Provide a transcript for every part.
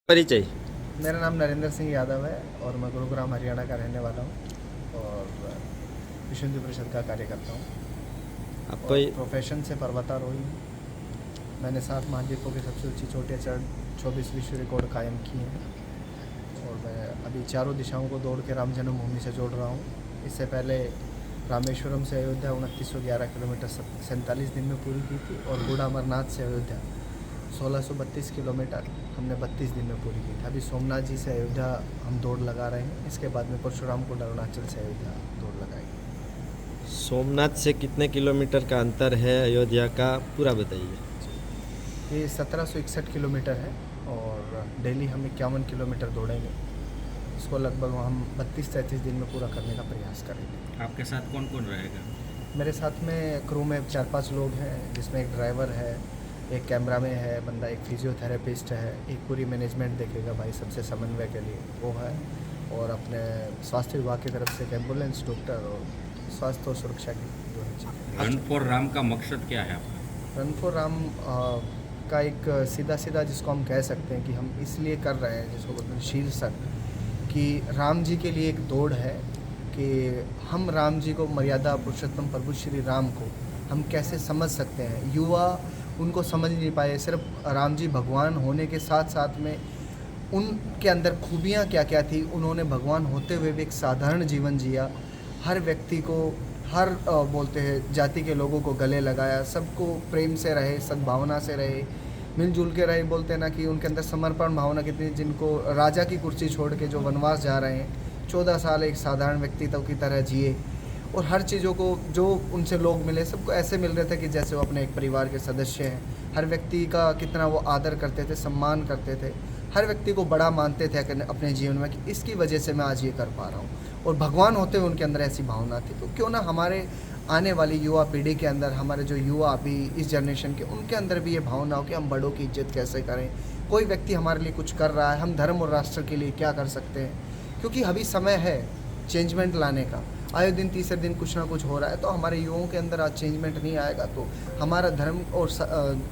परिचय। मेरा नाम नरेंद्र सिंह यादव है और मैं गुरुग्राम हरियाणा का रहने वाला हूँ और विश्व हिंदू परिषद का कार्य करता हूँ आप और प्रोफेशन से पर्वतारोही हूँ। मैंने 7 महाद्वीपों की सबसे ऊंची चोटियाँ चढ़ 24 विश्व रिकॉर्ड कायम किए हैं और मैं अभी चारों दिशाओं को दौड़ के राम जन्मभूमि से जोड़ रहा हूँ। इससे पहले रामेश्वरम से अयोध्या 2911 किलोमीटर 47 दिन में पूरी की थी और बूढ़ा अमरनाथ से अयोध्या 1632 किलोमीटर हमने 32 दिन में पूरी की थी। अभी सोमनाथ जी से अयोध्या हम दौड़ लगा रहे हैं। इसके बाद में परशुराम कुंड अरुणाचल से अयोध्या दौड़ लगाएंगे। सोमनाथ से कितने किलोमीटर का अंतर है अयोध्या का, पूरा बताइए। ये 1761 किलोमीटर है और डेली हम 51 किलोमीटर दौड़ेंगे। इसको लगभग हम 32-33 दिन में पूरा करने का प्रयास करेंगे। आपके साथ कौन कौन रहेगा? मेरे साथ में क्रू में 4-5 लोग हैं, जिसमें एक ड्राइवर है, एक कैमरा में है बंदा, एक फिजियोथेरेपिस्ट है, एक पूरी मैनेजमेंट देखेगा भाई सबसे समन्वय के लिए वो है, और अपने स्वास्थ्य विभाग की तरफ से एक एम्बुलेंस, डॉक्टर और स्वास्थ्य और सुरक्षा की जो है चीज़ें। रन फॉर राम का मकसद क्या है आपका? रन फॉर राम का एक सीधा जिसको हम कह सकते हैं कि हम इसलिए कर रहे हैं, जिसको बोलते हैं शीर्षक, कि राम जी के लिए एक दौड़ है कि हम राम जी को, मर्यादा पुरुषोत्तम प्रभु श्री राम को हम कैसे समझ सकते हैं। युवा उनको समझ नहीं पाए। सिर्फ राम जी भगवान होने के साथ साथ में उनके अंदर खूबियाँ क्या क्या थी, उन्होंने भगवान होते हुए भी एक साधारण जीवन जिया। हर व्यक्ति को, हर बोलते हैं जाति के लोगों को गले लगाया, सबको प्रेम से रहे, सद्भावना से रहे, मिलजुल के रहे। बोलते हैं ना कि उनके अंदर समर्पण भावना कितनी, जिनको राजा की कुर्सी छोड़ के जो वनवास जा रहे हैं 14 साल एक साधारण व्यक्तित्व की तरह जिए, और हर चीज़ों को जो उनसे लोग मिले सबको ऐसे मिल रहे थे कि जैसे वो अपने एक परिवार के सदस्य हैं। हर व्यक्ति का कितना वो आदर करते थे, सम्मान करते थे, हर व्यक्ति को बड़ा मानते थे अपने जीवन में कि इसकी वजह से मैं आज ये कर पा रहा हूँ, और भगवान होते हुए उनके अंदर ऐसी भावना थी। तो क्यों ना हमारे आने वाली युवा पीढ़ी के अंदर, हमारे जो युवा अभी इस जनरेशन के, उनके अंदर भी ये भावना हो कि हम बड़ों की इज्जत कैसे करें। कोई व्यक्ति हमारे लिए कुछ कर रहा है, हम धर्म और राष्ट्र के लिए क्या कर सकते हैं, क्योंकि अभी समय है चेंजमेंट लाने का। आए दिन तीसरे दिन कुछ ना कुछ हो रहा है, तो हमारे युवाओं के अंदर आज चेंजमेंट नहीं आएगा तो हमारा धर्म और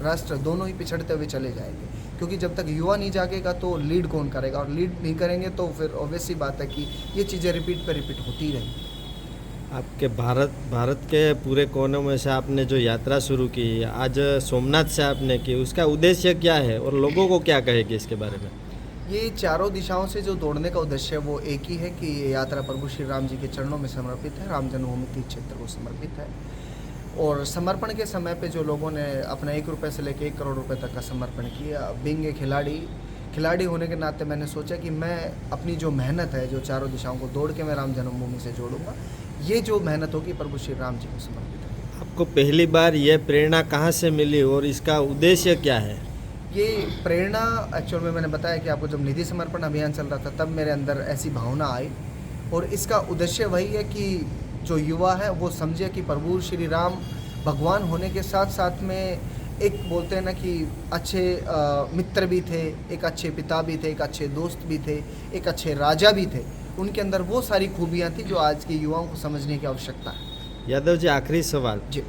राष्ट्र दोनों ही पिछड़ते हुए चले जाएंगे। क्योंकि जब तक युवा नहीं जागेगा तो लीड कौन करेगा, और लीड नहीं करेंगे तो फिर ऑब्वियस सी बात है कि ये चीज़ें रिपीट पे रिपीट होती रहेंगी। आपके भारत के पूरे कोनों में से आपने जो यात्रा शुरू की, आज सोमनाथ से आपने की, उसका उद्देश्य क्या है और लोगों को क्या कहेगी इसके बारे में? ये चारों दिशाओं से जो दौड़ने का उद्देश्य है वो एक ही है कि ये यात्रा प्रभु श्री राम जी के चरणों में समर्पित है, राम जन्मभूमि तीर्थ क्षेत्र को समर्पित है। और समर्पण के समय पे जो लोगों ने अपना 1 रुपये से लेकर 1 करोड़ रुपए तक का समर्पण किया, बिंग ए खिलाड़ी होने के नाते मैंने सोचा कि मैं अपनी जो मेहनत है, जो चारों दिशाओं को दौड़ के मैं राम जन्मभूमि से जोड़ूंगा, ये जो मेहनत होगी प्रभु श्री राम जी को समर्पित है। आपको पहली बार ये प्रेरणा कहाँ से मिली और इसका उद्देश्य क्या है? ये प्रेरणा एक्चुअल में मैंने बताया कि आपको, जब निधि समर्पण अभियान चल रहा था तब मेरे अंदर ऐसी भावना आई, और इसका उद्देश्य वही है कि जो युवा है वो समझे कि प्रभु श्री राम भगवान होने के साथ साथ में एक, बोलते हैं ना कि अच्छे मित्र भी थे, एक अच्छे पिता भी थे, एक अच्छे दोस्त भी थे, एक अच्छे राजा भी थे। उनके अंदर वो सारी खूबियाँ थी जो आज के युवाओं को समझने की आवश्यकता है। यादव जी, आखिरी सवाल। जी,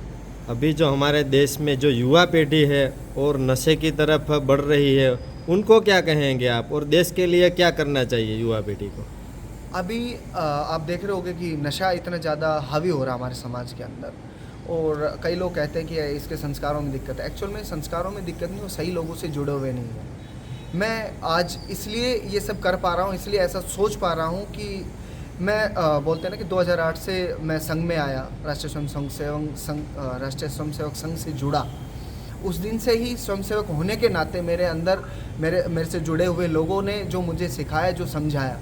अभी जो हमारे देश में जो युवा पीढ़ी है और नशे की तरफ बढ़ रही है, उनको क्या कहेंगे आप, और देश के लिए क्या करना चाहिए युवा पीढ़ी को? अभी आप देख रहे होंगे कि नशा इतना ज़्यादा हावी हो रहा है हमारे समाज के अंदर, और कई लोग कहते हैं कि इसके संस्कारों में दिक्कत है। एक्चुअल में संस्कारों में दिक्कत नहीं, वो सही लोगों से जुड़े हुए नहीं हैं। मैं आज इसलिए ये सब कर पा रहा हूँ, इसलिए ऐसा सोच पा रहा हूँ कि मैं बोलते हैं ना कि 2008 से मैं संघ में आया, राष्ट्रीय स्वयंसेवक संघ से जुड़ा। उस दिन से ही स्वयंसेवक होने के नाते मेरे अंदर मेरे से जुड़े हुए लोगों ने जो मुझे सिखाया, जो समझाया,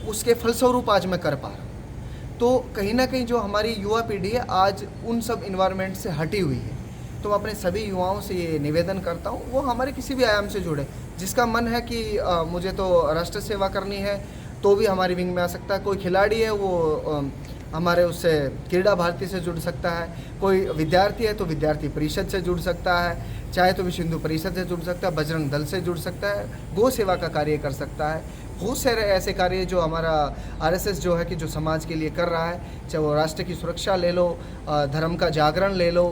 उसके फलस्वरूप आज मैं कर पा रहा हूँ। तो कहीं ना कहीं जो हमारी युवा पीढ़ी है आज उन सब इन्वायरमेंट से हटी हुई है। तो मैं अपने सभी युवाओं से ये निवेदन करता हूँ, वो हमारे किसी भी आयाम से जुड़े। जिसका मन है कि मुझे तो राष्ट्र सेवा करनी है, तो भी हमारी विंग में आ सकता है। कोई खिलाड़ी है वो हमारे उससे क्रीड़ा भारती से जुड़ सकता है। कोई विद्यार्थी है तो विद्यार्थी परिषद से जुड़ सकता है, चाहे तो विश्व हिंदू परिषद से जुड़ सकता है, बजरंग दल से जुड़ सकता है, गौ सेवा का कार्य कर सकता है। बहुत सारे ऐसे कार्य जो हमारा आरएसएस जो है कि जो समाज के लिए कर रहा है, चाहे वो राष्ट्र की सुरक्षा ले लो, धर्म का जागरण ले लो,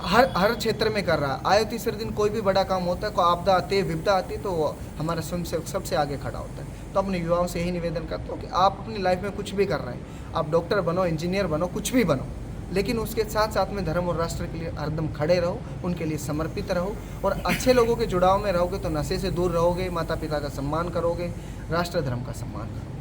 हर क्षेत्र में कर रहा है। आए तीसरे दिन कोई भी बड़ा काम होता है, कोई आपदा आती है, विपदा आती है, तो वो हमारा स्वयंसेवक सबसे आगे खड़ा होता है। तो अपने युवाओं से यही निवेदन करता हूँ कि आप अपनी लाइफ में कुछ भी कर रहे हैं, आप डॉक्टर बनो, इंजीनियर बनो, कुछ भी बनो, लेकिन उसके साथ साथ में धर्म और राष्ट्र के लिए हरदम खड़े रहो, उनके लिए समर्पित रहो और अच्छे लोगों के जुड़ाव में रहोगे तो नशे से दूर रहोगे, माता पिता का सम्मान करोगे, राष्ट्र धर्म का सम्मान करोगे।